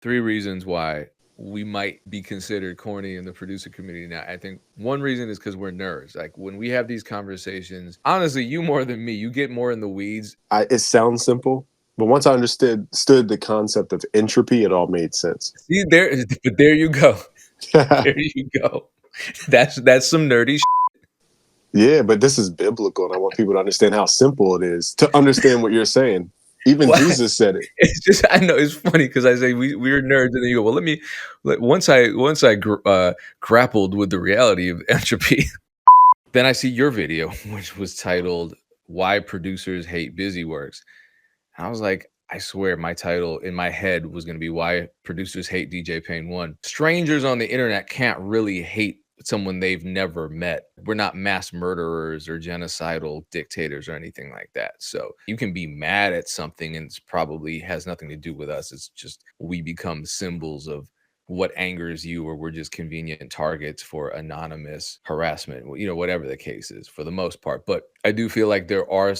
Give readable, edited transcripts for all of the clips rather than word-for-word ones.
three reasons why we might be considered corny in the producer community now. I think one reason is because we're nerds. Like when we have these conversations, honestly, you more than me, you get more in the weeds. It sounds simple, but once I understood the concept of entropy, it all made sense. See, there you go. There you go. That's some nerdy. Yeah, but this is biblical, and I want people to understand how simple it is to understand what you're saying. Even Well, Jesus said it. it's just I know it's funny because I say we're nerds, and then you go, well, once I grappled with the reality of entropy, then I see your video, which was titled "Why Producers Hate Busyworks." I was like, I swear my title in my head was going to be "Why Producers Hate DJ Payne 1." Strangers on the internet can't really hate someone they've never met. We're not mass murderers or genocidal dictators or anything like that. So you can be mad at something and it's probably has nothing to do with us. It's just we become symbols of what angers you, or we're just convenient targets for anonymous harassment, whatever the case is for the most part. But I do feel like there are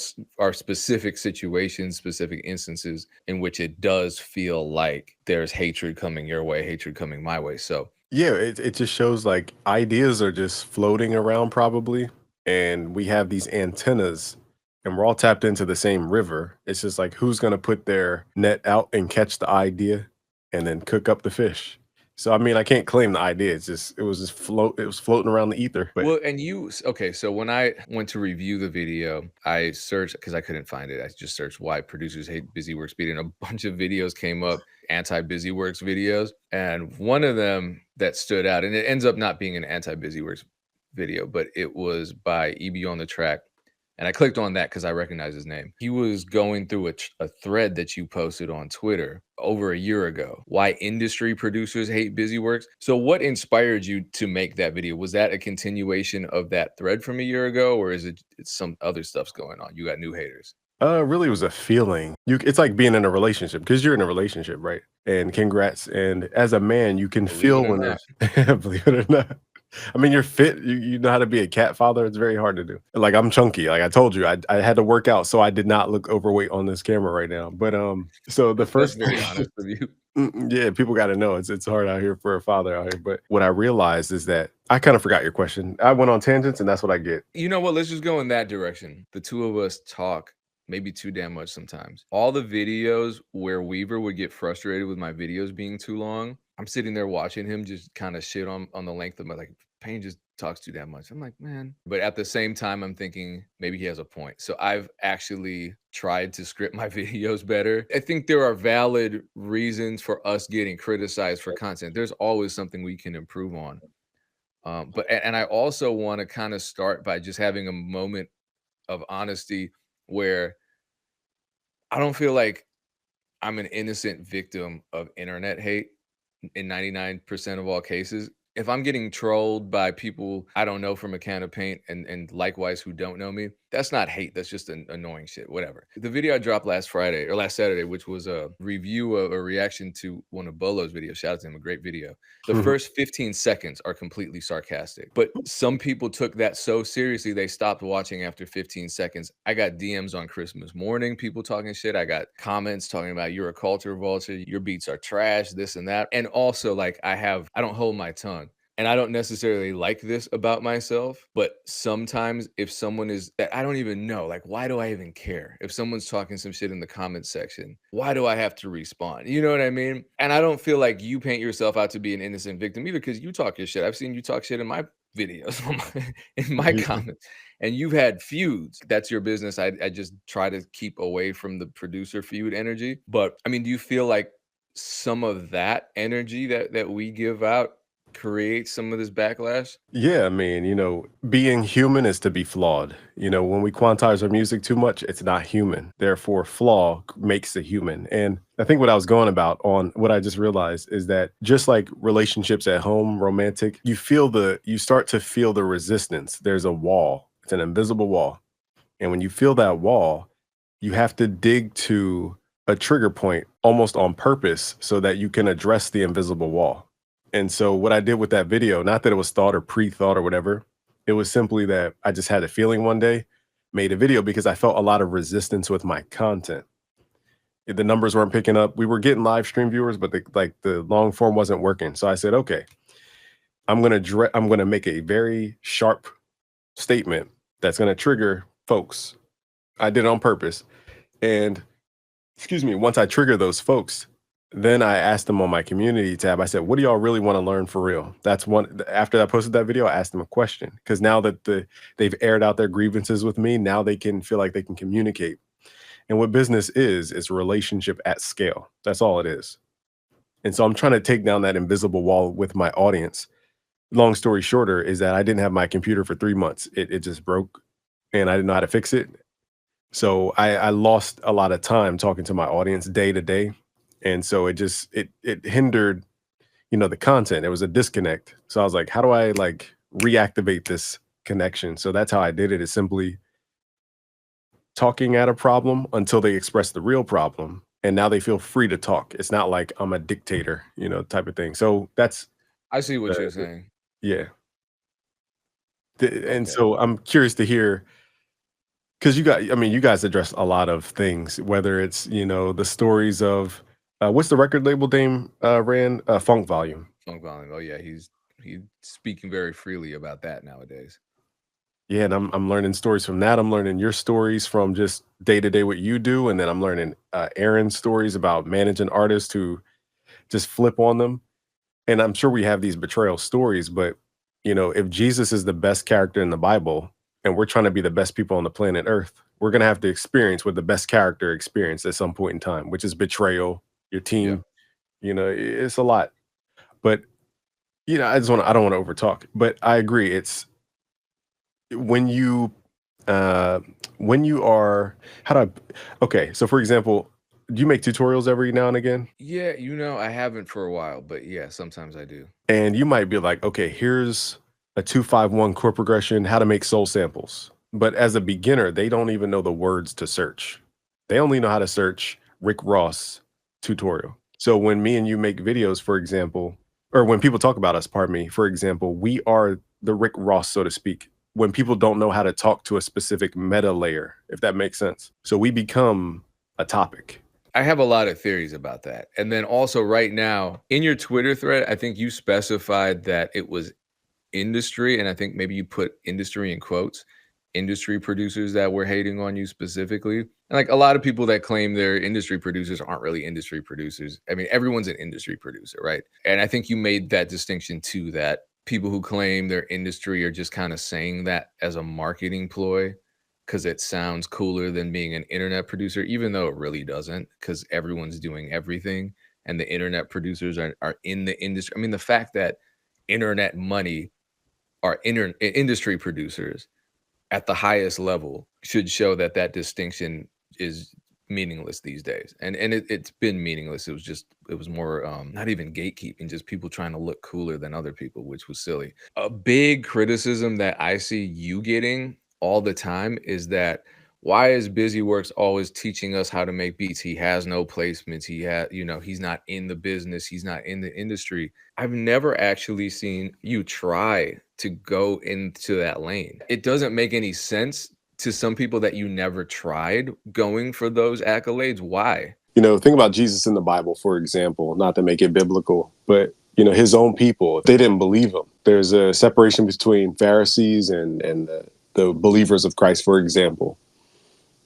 specific situations, specific instances in which it does feel like there's hatred coming your way, hatred coming my way. So yeah, it just shows like ideas are just floating around probably, and we have these antennas and we're all tapped into the same river. It's just like who's gonna put their net out and catch the idea and then cook up the fish. So I mean, I can't claim the idea. It was floating around the ether. But well, and okay, so when I went to review the video, I searched because I couldn't find it. I just searched "Why Producers Hate Busyworks Beat," and a bunch of videos came up, anti-Busyworks videos. And one of them that stood out, and it ends up not being an anti-Busyworks video, but it was by EB on the Track. And I clicked on that because I recognize his name. He was going through a thread that you posted on Twitter over a year ago. Why industry producers hate Busyworks. So what inspired you to make that video? Was that a continuation of that thread from a year ago, or is it some other stuff's going on? You got new haters. really was a feeling. It's like being in a relationship because you're in a relationship, right? And congrats. And as a man, you can Believe feel it or when not. there's believe it or not. I mean, you're fit. You know how to be a cat father. It's very hard to do. Like I'm chunky. Like I told you, I had to work out, so I did not look overweight on this camera right now. But so the That's first, very honest of you. yeah, people got to know it's hard out here for a father out here. But what I realized is that I kind of forgot your question. I went on tangents, and that's what I get. You know what? Let's just go in that direction. The two of us talk maybe too damn much sometimes. All the videos where Weaver would get frustrated with my videos being too long, I'm sitting there watching him just kind of shit on the length of my, like, Payne just talks too damn much. I'm like, man. But at the same time, I'm thinking maybe he has a point. So I've actually tried to script my videos better. I think there are valid reasons for us getting criticized for content. There's always something we can improve on. But I also want to kind of start by just having a moment of honesty where I don't feel like I'm an innocent victim of internet hate in 99% of all cases. If I'm getting trolled by people I don't know from a can of paint and likewise who don't know me, that's not hate. That's just an annoying shit. Whatever. The video I dropped last Friday or last Saturday, which was a review of a reaction to one of Bolo's videos. Shout out to him, a great video. The first 15 seconds are completely sarcastic, but some people took that so seriously they stopped watching after 15 seconds. I got DMs on Christmas morning, people talking shit. I got comments talking about you're a culture vulture, your beats are trash, this and that. And also, like, I don't hold my tongue. And I don't necessarily like this about myself, but sometimes if someone is that I don't even know, like, why do I even care? If someone's talking some shit in the comment section, why do I have to respond? You know what I mean? And I don't feel like you paint yourself out to be an innocent victim either, because you talk your shit. I've seen you talk shit in my videos, in my comments, and you've had feuds. That's your business. I just try to keep away from the producer feud energy. But I mean, do you feel like some of that energy that we give out create some of this backlash? Yeah, I mean, being human is to be flawed. When we quantize our music too much, it's not human. Therefore, flaw makes the human. And I think what I was going about on what I just realized is that just like relationships at home, romantic, you start to feel the resistance. There's a wall. It's an invisible wall. And when you feel that wall, you have to dig to a trigger point almost on purpose so that you can address the invisible wall. And so what I did with that video, not that it was thought or pre-thought or whatever, it was simply that I just had a feeling one day, made a video because I felt a lot of resistance with my content. The numbers weren't picking up. We were getting live stream viewers, but the long form wasn't working. So I said, okay, I'm gonna make a very sharp statement that's gonna trigger folks. I did it on purpose. And excuse me, once I trigger those folks, then I asked them on my community tab, I said, what do y'all really want to learn for real? That's one. After I posted that video, I asked them a question because now that they've aired out their grievances with me, now they can feel like they can communicate. And what business is a relationship at scale. That's all it is. And so I'm trying to take down that invisible wall with my audience. Long story shorter is that I didn't have my computer for 3 months. It just broke and I didn't know how to fix it. So I lost a lot of time talking to my audience day to day. And so it hindered, the content. It was a disconnect. So I was like, how do I like reactivate this connection? So that's how I did it, is simply talking at a problem until they express the real problem. And now they feel free to talk. It's not like I'm a dictator, type of thing. So that's I see what you're the saying. yeah. And Okay. so I'm curious to hear, because you guys address a lot of things, whether it's, the stories of what's the record label name ran? Funk Volume. Funk Volume. Oh yeah, he's speaking very freely about that nowadays. Yeah, and I'm learning stories from that. I'm learning your stories from just day to day what you do, and then I'm learning Aaron's stories about managing artists who just flip on them. And I'm sure we have these betrayal stories, but if Jesus is the best character in the Bible, and we're trying to be the best people on the planet Earth, we're gonna have to experience what the best character experienced at some point in time, which is betrayal. Your Yep. team, it's a lot. But I don't want to overtalk, but I agree. It's when you uh when you are how do I okay, so for example, do you make tutorials every now and again? Yeah, I haven't for a while, but yeah, sometimes I do. And you might be like, okay, here's a 251 chord progression, how to make soul samples. But as a beginner, they don't even know the words to search. They only know how to search Rick Ross tutorial. So when me and you make videos, for example, or when people talk about us, pardon me, for example, we are the Rick Ross, so to speak, when people don't know how to talk to a specific meta layer, if that makes sense. So we become a topic. I have a lot of theories about that. And then also right now in your Twitter thread, I think you specified that it was industry, and I think maybe you put industry in quotes, industry producers that were hating on you specifically. And like a lot of people that claim they're industry producers aren't really industry producers. I mean, everyone's an industry producer, right? And I think you made that distinction too, that people who claim they're industry are just kind of saying that as a marketing ploy because it sounds cooler than being an internet producer, even though it really doesn't, because everyone's doing everything and the internet producers are in the industry. I mean, the fact that internet money are industry producers at the highest level should show that that distinction is meaningless these days. And it's been meaningless. It was more not even gatekeeping, just people trying to look cooler than other people, which was silly. A big criticism that I see you getting all the time is that why is Busyworks always teaching us how to make beats? He has no placements. He's not in the business. He's not in the industry. I've never actually seen you try to go into that lane. It doesn't make any sense to some people that you never tried going for those accolades. Why? Think about Jesus in the Bible, for example, not to make it biblical, but his own people, they didn't believe him. There's a separation between Pharisees and the believers of Christ, for example.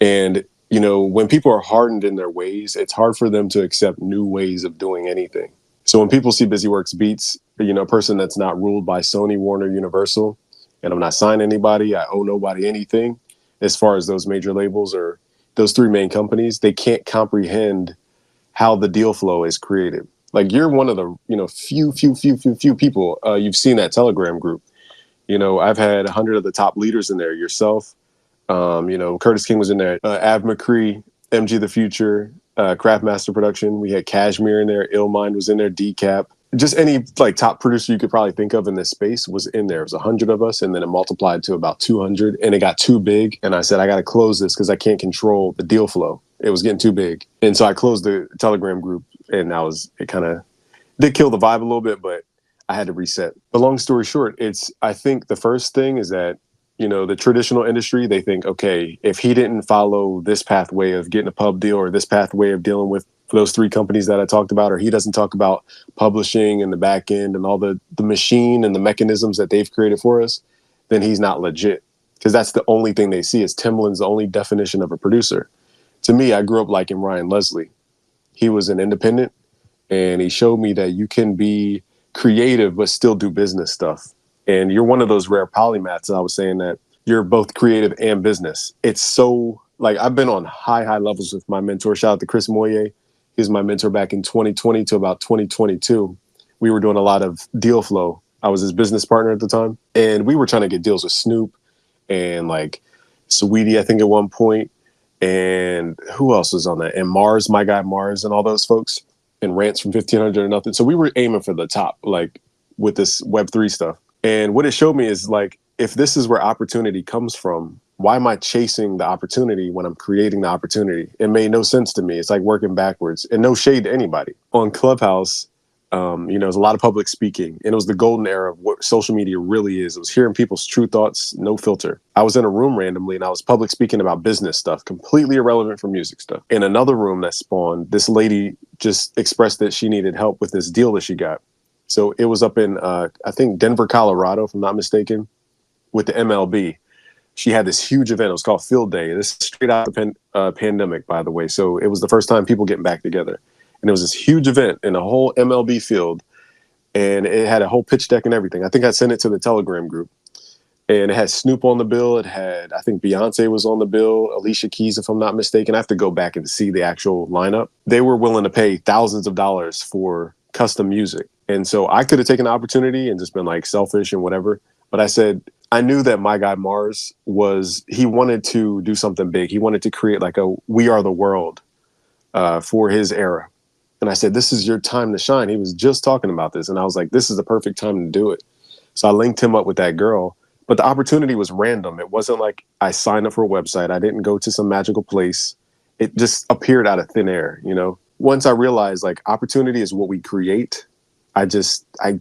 And when people are hardened in their ways, it's hard for them to accept new ways of doing anything. So when people see Busyworks beats, a person that's not ruled by Sony, Warner, Universal, and I'm not signing anybody, I owe nobody anything, as far as those major labels or those three main companies, they can't comprehend how the deal flow is created. Like you're one of the few people you've seen that Telegram group. I've had 100 of the top leaders in there. Yourself, Curtis King was in there, Av McCree, MG the Future, Craftmaster Production. We had Cashmere in there. Illmind was in there. Decap. Just any like top producer you could probably think of in this space was in there. It was 100 of us, and then it multiplied to about 200, and it got too big. And I said, I got to close this because I can't control the deal flow. It was getting too big, and so I closed the Telegram group, and it kind of did kill the vibe a little bit, but I had to reset. But long story short, I think the first thing is that You know, the traditional industry, they think, okay, if he didn't follow this pathway of getting a pub deal or this pathway of dealing with those 3 companies that I talked about, or he doesn't talk about publishing and the back end and all the machine and the mechanisms that they've created for us, then he's not legit. Because that's the only thing they see is Timbaland's the only definition of a producer. To me, I grew up liking Ryan Leslie. He was an independent, and he showed me that you can be creative but still do business stuff. And you're one of those rare polymaths. I was saying that you're both creative and business. It's so, like, I've been on high levels with my mentor. Shout out to Chris Moyer. He was my mentor back in 2020 to about 2022. We were doing a lot of deal flow. I was his business partner at the time. And we were trying to get deals with Snoop and like Saweetie, I think at one point. And who else was on that? And Mars, my guy Mars, and all those folks. And Rants from 1500 or nothing. So we were aiming for the top, like with this Web3 stuff. And what it showed me is like, if this is where opportunity comes from, why am I chasing the opportunity when I'm creating the opportunity? It made no sense to me. It's like working backwards, and no shade to anybody. On Clubhouse, you know, there's a lot of public speaking, and it was the golden era of what social media really is. It was hearing people's true thoughts, no filter. I was in a room randomly and I was public speaking about business stuff, completely irrelevant from music stuff. In another room that spawned, this lady just expressed that she needed help with this deal that she got. So it was up in, I think, Denver, Colorado, if I'm not mistaken, with the MLB. She had this huge event. It was called Field Day. This is straight out of the pandemic, by the way. So it was the first time people getting back together. And it was this huge event in a whole MLB field. And it had a whole pitch deck and everything. I think I sent it to the Telegram group. And it had Snoop on the bill. It had, I think Beyonce was on the bill, Alicia Keys, if I'm not mistaken. I have to go back and see the actual lineup. They were willing to pay thousands of dollars for custom music. And so I could have taken the opportunity and just been like selfish and whatever. But I said, I knew that my guy Mars he wanted to do something big. He wanted to create like a We Are the World for his era. And I said, this is your time to shine. He was just talking about this. And I was like, this is the perfect time to do it. So I linked him up with that girl. But the opportunity was random. It wasn't like I signed up for a website. I didn't go to some magical place. It just appeared out of thin air, you know? Once I realized like opportunity is what we create, I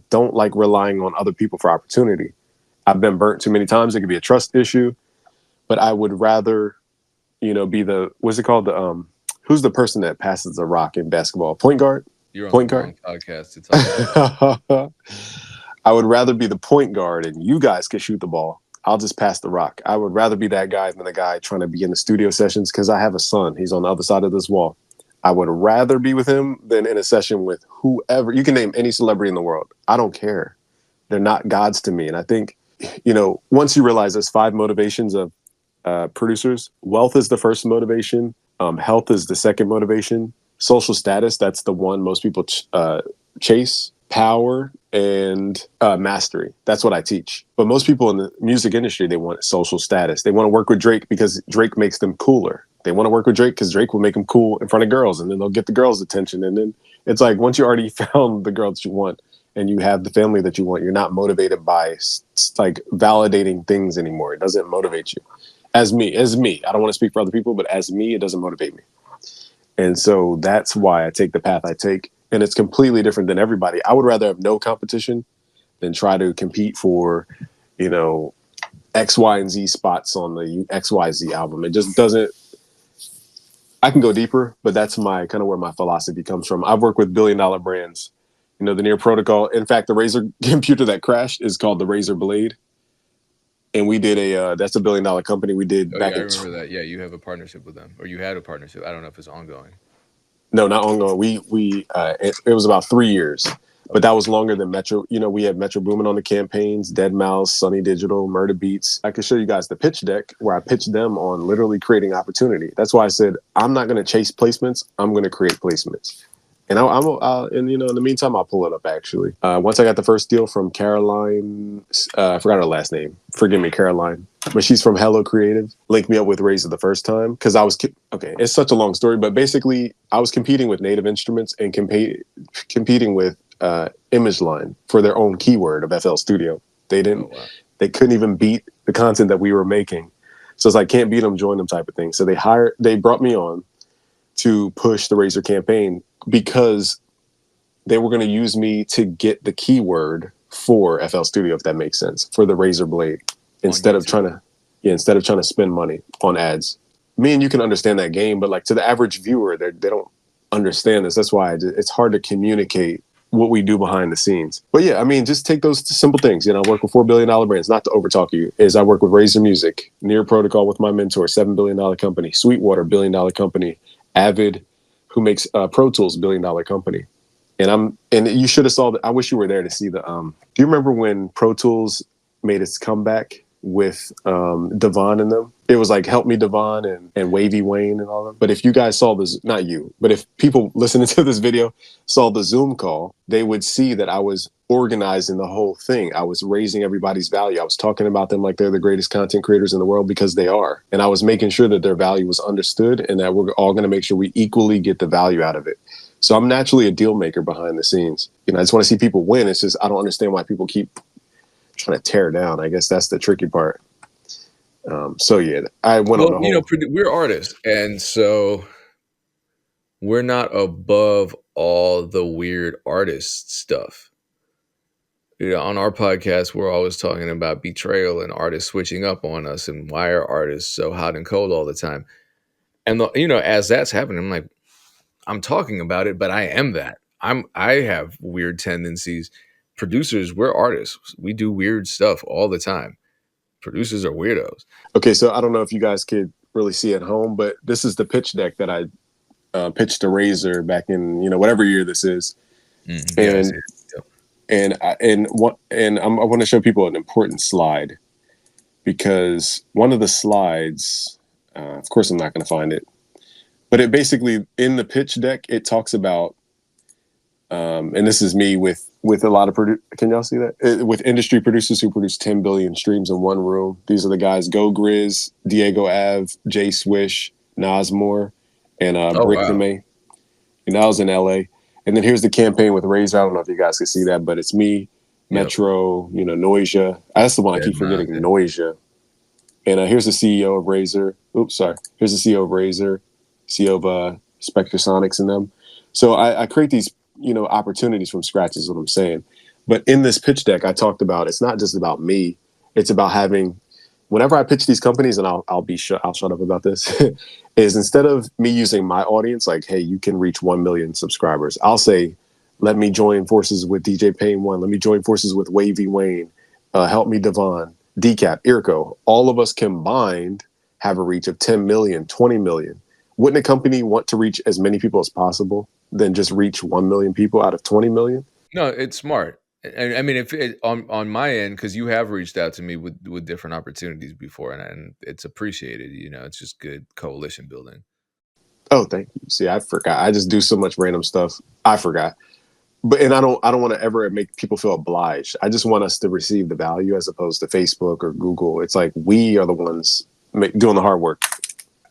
don't like relying on other people for opportunity. I've been burnt too many times. It could be a trust issue, but I would rather, you know, be what's it called? Who's the person that passes the rock in basketball? Point guard? You're on point the guard? wrong podcast to talk about. I would rather be the point guard and you guys can shoot the ball. I'll just pass the rock. I would rather be that guy than the guy trying to be in the studio sessions because I have a son. He's on the other side of this wall. I would rather be with him than in a session with whoever. You can name any celebrity in the world. I don't care. They're not gods to me. And I think, you know, once you realize there's 5 motivations of producers, wealth is the first motivation. Health is the second motivation. Social status, that's the one most people chase. Power and mastery. That's what I teach. But most people in the music industry, they want social status. They want to work with Drake because Drake makes them cooler. They want to work with Drake because Drake will make them cool in front of girls, and then they'll get the girls' attention. And then it's like once you already found the girl that you want and you have the family that you want, you're not motivated by like validating things anymore. It doesn't motivate you. As me, I don't want to speak for other people, but as me, it doesn't motivate me. And so that's why I take the path I take. And it's completely different than everybody. I would rather have no competition than try to compete for, you know, X, Y, and Z spots on the XYZ album. It just doesn't. I can go deeper, but that's my kind of where my philosophy comes from. I've worked with billion-dollar brands. You know, the Near Protocol. In fact, the Razer computer that crashed is called the Razer Blade. And we did that's $1 billion company. We did back I in. remember that. Yeah, you have a partnership with them, or you had a partnership. I don't know if it's ongoing. No, not ongoing. It was about 3 years, but that was longer than Metro. You know, we had Metro Boomin on the campaigns, Dead Mouse, Sunny Digital, Murder Beats. I could show you guys the pitch deck where I pitched them on literally creating opportunity. That's why I said I'm not going to chase placements. I'm going to create placements. And and you know, in the meantime, I'll pull it up actually. Once I got the first deal from Caroline, I forgot her last name. Forgive me, Caroline, but she's from Hello Creative. Linked me up with Razer the first time because I was okay. It's such a long story, but basically, I was competing with Native Instruments and competing with Image Line for their own keyword of FL Studio. They didn't. Oh, wow. They couldn't even beat the content that we were making. So it's like can't beat them, join them type of thing. So they brought me on to push the Razer campaign because they were going to use me to get the keyword for FL Studio, if that makes sense, for the Razer Blade, instead of trying to. Yeah, instead of trying to spend money on ads. Me and you can understand that game, but like to the average viewer, they don't understand this. That's why it's hard to communicate what we do behind the scenes. But yeah, I mean, just take those simple things. You know, I work with $4 billion brands. Not to overtalk you, is I work with Razer Music, Near Protocol with my mentor, $7 billion company, Sweetwater, $1 billion company, Avid, who makes Pro Tools, $1 billion company. And you should have saw that. I wish you were there to see the. Do you remember when Pro Tools made its comeback with Devon and them? It was like Help Me Devon and Wavy Wayne and all of them. But if you guys saw this, not you, but if people listening to this video saw the Zoom call, they would see that I was organizing the whole thing. I was raising everybody's value. I was talking about them like they're the greatest content creators in the world, because they are. And I was making sure that their value was understood and that we're all going to make sure we equally get the value out of it. So I'm naturally a deal maker behind the scenes. You know, I just want to see people win. It's just I don't understand why people keep trying to tear down. I guess that's the tricky part. So yeah, I went on a whole. You know, we're artists, and so we're not above all the weird artist stuff. You know, on our podcast, we're always talking about betrayal and artists switching up on us, and why are artists so hot and cold all the time? And you know, as that's happening, I'm like, I'm talking about it, but I am that. I have weird tendencies. Producers, we're artists. We do weird stuff all the time. Producers are weirdos. Okay, so I don't know if you guys could really see at home, but this is the pitch deck that I pitched to Razer back in, you know, whatever year this is. Mm-hmm. I want to show people an important slide, because one of the slides, of course, I'm not going to find it, but it basically, in the pitch deck, it talks about, and this is me with a lot of can y'all see that? With industry producers who produce 10 billion streams in one room. These are the guys: Go Grizz, Diego Ave, Jay Swish, Nasmore, and Brick Neme. And I was in LA. And then here's the campaign with Razer. I don't know if you guys can see that, but it's me, Metro, you know, Noisia. That's the one I keep forgetting, Noisia. And here's the CEO of Razer. Oops, sorry. Here's the CEO of Razer, CEO of Spectrasonics and them. So I create these, you know, opportunities from scratch is what I'm saying. But in this pitch deck, I talked about, it's not just about me. It's about having, whenever I pitch these companies, and I'll shut up about this, is instead of me using my audience, like, hey, you can reach 1 million subscribers, I'll say, let me join forces with DJ Payne 1. Let me join forces with Wavy Wayne, Help Me Devon, Decap, Irko. All of us combined have a reach of 10 million, 20 million. Wouldn't a company want to reach as many people as possible than just reach 1 million people out of 20 million? No, it's smart. I mean, if on my end, because you have reached out to me with different opportunities before, and it's appreciated. You know, it's just good coalition building. Oh, thank you. See, I forgot. I just do so much random stuff. I forgot. And I don't want to ever make people feel obliged. I just want us to receive the value, as opposed to Facebook or Google. It's like we are the ones doing the hard work.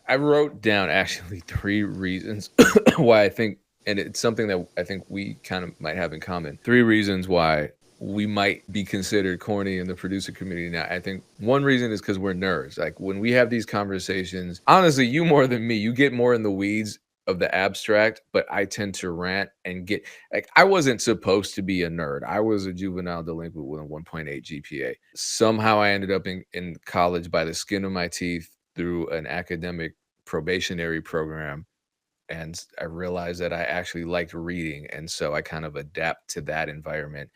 I wrote down actually 3 reasons why I think, and it's something that I think we kind of might have in common. 3 reasons why we might be considered corny in the producer community. Now, I think one reason is because we're nerds. Like, when we have these conversations, honestly, you more than me, you get more in the weeds of the abstract, but I tend to rant and get, like, I wasn't supposed to be a nerd. I was a juvenile delinquent with a 1.8 GPA. Somehow I ended up in college by the skin of my teeth through an academic probationary program. And I realized that I actually liked reading. And so I kind of adapt to that environment.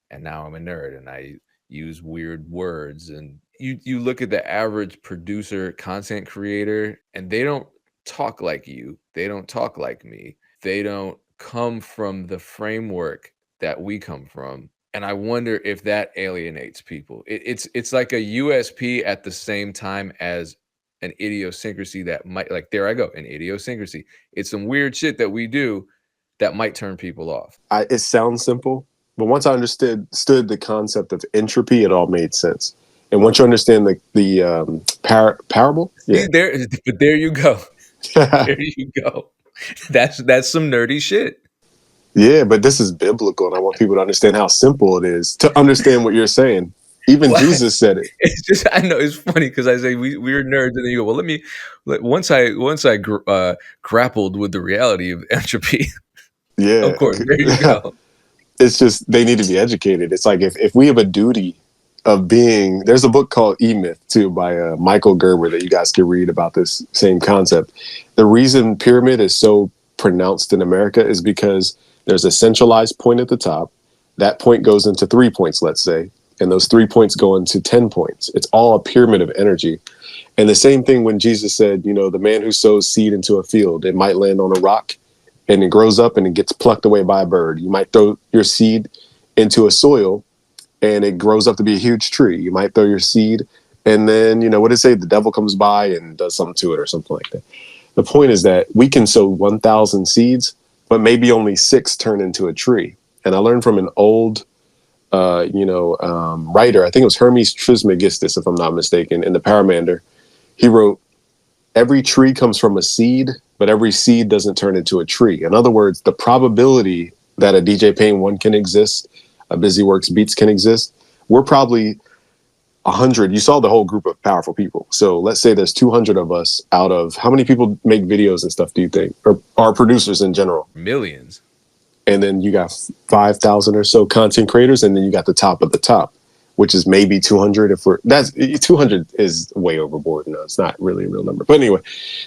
And now I'm a nerd and I use weird words. And you look at the average producer, content creator, and they don't talk like you. They don't talk like me. They don't come from the framework that we come from. And I wonder if that alienates people. It's like a USP at the same time as an idiosyncrasy that might, like, there I go, an idiosyncrasy. It's some weird shit that we do that might turn people off. It sounds simple, but once I understood the concept of entropy, it all made sense. And once you understand the parable, yeah. But there you go. There you go. That's some nerdy shit. Yeah, but this is biblical, and I want people to understand how simple it is to understand what you're saying. Even Jesus said it. It's just, I know it's funny because I say we're nerds, and then you go, well, once I grappled with the reality of entropy. Yeah, of course, there you go. It's just they need to be educated. It's like if we have a duty of being. There's a book called E-Myth too by Michael Gerber that you guys can read about this same concept. The reason pyramid is so pronounced in America is because there's a centralized point at the top. That point goes into 3 points, let's say, and those 3 points go into 10 points. It's all a pyramid of energy. And the same thing when Jesus said, you know, the man who sows seed into a field, it might land on a rock and it grows up and it gets plucked away by a bird. You might throw your seed into a soil and it grows up to be a huge tree. You might throw your seed and then, you know, what did it say? The devil comes by and does something to it or something like that. The point is that we can sow 1,000 seeds, but maybe only 6 turn into a tree. And I learned from an old, writer, I think it was Hermes Trismegistus, if I'm not mistaken, in the Paramander. He wrote, every tree comes from a seed, but every seed doesn't turn into a tree. In other words, the probability that a DJ Payne 1 can exist, a Busyworks Beats can exist, we're probably 100. You saw the whole group of powerful people. So let's say there's 200 of us out of how many people make videos and stuff, do you think? Or are producers in general? Millions. And then you got 5,000 or so content creators, and then you got the top of the top, which is maybe 200. That's 200 is way overboard. No, it's not really a real number. But anyway,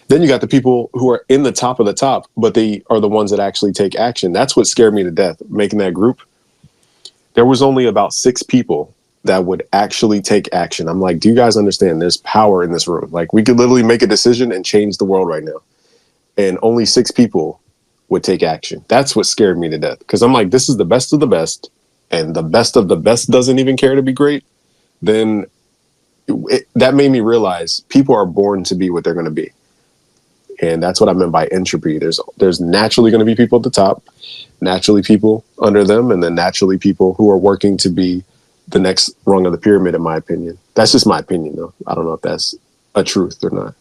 then you got the people who are in the top of the top, but they are the ones that actually take action. That's what scared me to death, making that group. There was only about 6 people that would actually take action. I'm like, do you guys understand? There's power in this room. Like, we could literally make a decision and change the world right now. And only 6 people would take action. That's what scared me to death. Because I'm like, this is the best of the best, and the best of the best doesn't even care to be great. Then that made me realize people are born to be what they're going to be. And that's what I meant by entropy. There's naturally going to be people at the top, naturally people under them, and then naturally people who are working to be the next rung of the pyramid, in my opinion. That's just my opinion, though. I don't know if that's a truth or not.